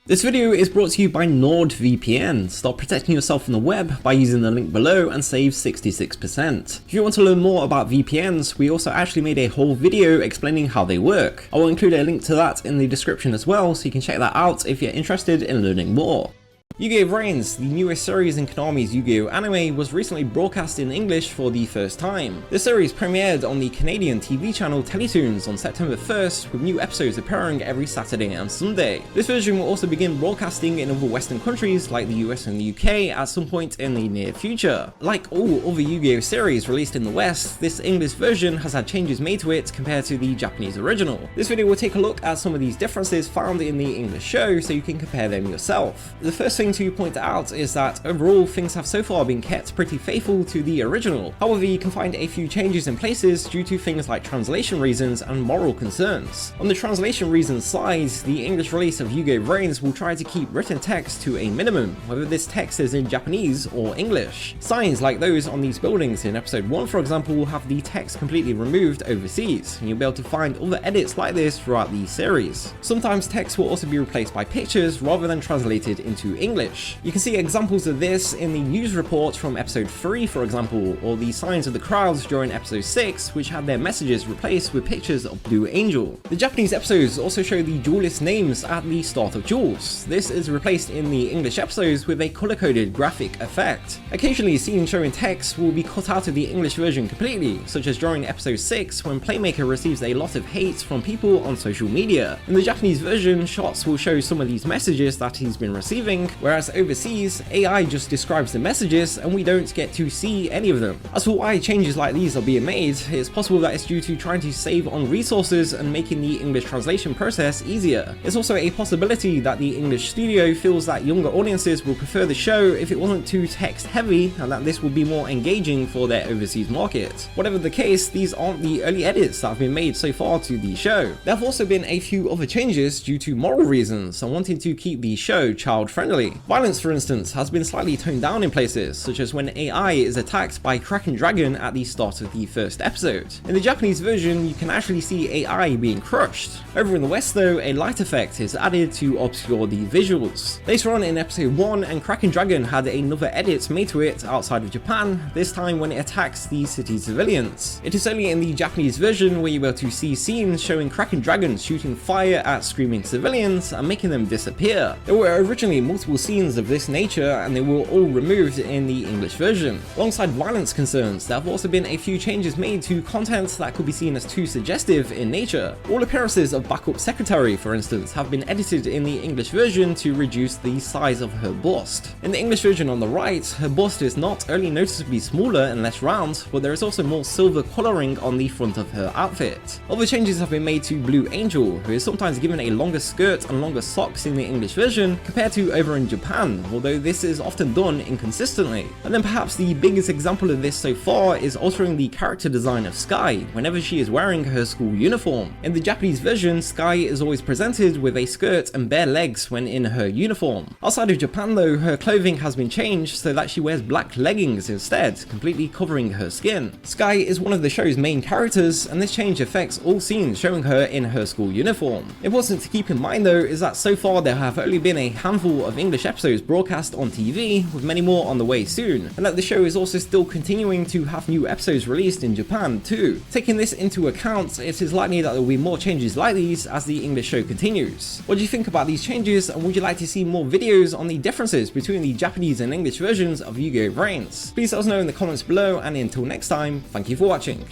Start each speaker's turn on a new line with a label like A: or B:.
A: This video is brought to you by NordVPN. Start protecting yourself from the web by using the link below and save 66%. If you want to learn more about VPNs, we also actually made a whole video explaining how they work. I will include a link to that in the description as well, so you can check that out if you're interested in learning more. Yu-Gi-Oh! VRAINS, the newest series in Konami's Yu-Gi-Oh! Anime, was recently broadcast in English for the first time. The series premiered on the Canadian TV channel Teletoons on September 1st, with new episodes appearing every Saturday and Sunday. This version will also begin broadcasting in other Western countries like the US and the UK at some point in the near future. Like all other Yu-Gi-Oh! Series released in the West, this English version has had changes made to it compared to the Japanese original. This video will take a look at some of these differences found in the English show so you can compare them yourself. The first thing to point out is that overall things have so far been kept pretty faithful to the original. However, you can find a few changes in places due to things like translation reasons and moral concerns. On the translation reasons side, the English release of Yu-Gi-Oh! VRAINS will try to keep written text to a minimum, whether this text is in Japanese or English. Signs like those on these buildings in episode 1, for example, will have the text completely removed overseas, and you'll be able to find other edits like this throughout the series. Sometimes text will also be replaced by pictures rather than translated into English. You can see examples of this in the news report from episode 3, for example, or the signs of the crowds during episode 6, which had their messages replaced with pictures of Blue Angel. The Japanese episodes also show the duelist names at the start of duels. This is replaced in the English episodes with a color-coded graphic effect. Occasionally, scenes showing text will be cut out of the English version completely, such as during episode 6 when Playmaker receives a lot of hate from people on social media. In the Japanese version, shots will show some of these messages that he's been receiving, whereas overseas, AI just describes the messages and we don't get to see any of them. As for why changes like these are being made, it's possible that it's due to trying to save on resources and making the English translation process easier. It's also a possibility that the English studio feels that younger audiences will prefer the show if it wasn't too text heavy, and that this will be more engaging for their overseas market. Whatever the case, these aren't the early edits that have been made so far to the show. There have also been a few other changes due to moral reasons and wanting to keep the show child friendly. Violence, for instance, has been slightly toned down in places, such as when AI is attacked by Kraken Dragon at the start of the first episode. In the Japanese version, you can actually see AI being crushed. Over in the West though, a light effect is added to obscure the visuals. Later on in episode 1, and Kraken Dragon had another edit made to it outside of Japan, this time when it attacks the city civilians. It is only in the Japanese version where you're able to see scenes showing Kraken Dragon shooting fire at screaming civilians and making them disappear. There were originally multiple scenes of this nature, and they were all removed in the English version. Alongside violence concerns, there have also been a few changes made to content that could be seen as too suggestive in nature. All appearances of Backup Secretary, for instance, have been edited in the English version to reduce the size of her bust. In the English version on the right, her bust is not only noticeably smaller and less round, but there is also more silver colouring on the front of her outfit. Other changes have been made to Blue Angel, who is sometimes given a longer skirt and longer socks in the English version compared to over in Japan, although this is often done inconsistently. And then perhaps the biggest example of this so far is altering the character design of Sky whenever she is wearing her school uniform. In the Japanese version, Sky is always presented with a skirt and bare legs when in her uniform. Outside of Japan though, her clothing has been changed so that she wears black leggings instead, completely covering her skin. Sky is one of the show's main characters, and this change affects all scenes showing her in her school uniform. Important to keep in mind though is that so far there have only been a handful of English episodes broadcast on TV, with many more on the way soon, and that the show is also still continuing to have new episodes released in Japan too. Taking this into account, it is likely that there will be more changes like these as the English show continues. What do you think about these changes, and would you like to see more videos on the differences between the Japanese and English versions of Yu-Gi-Oh! VRAINS? Please let us know in the comments below, and until next time, thank you for watching.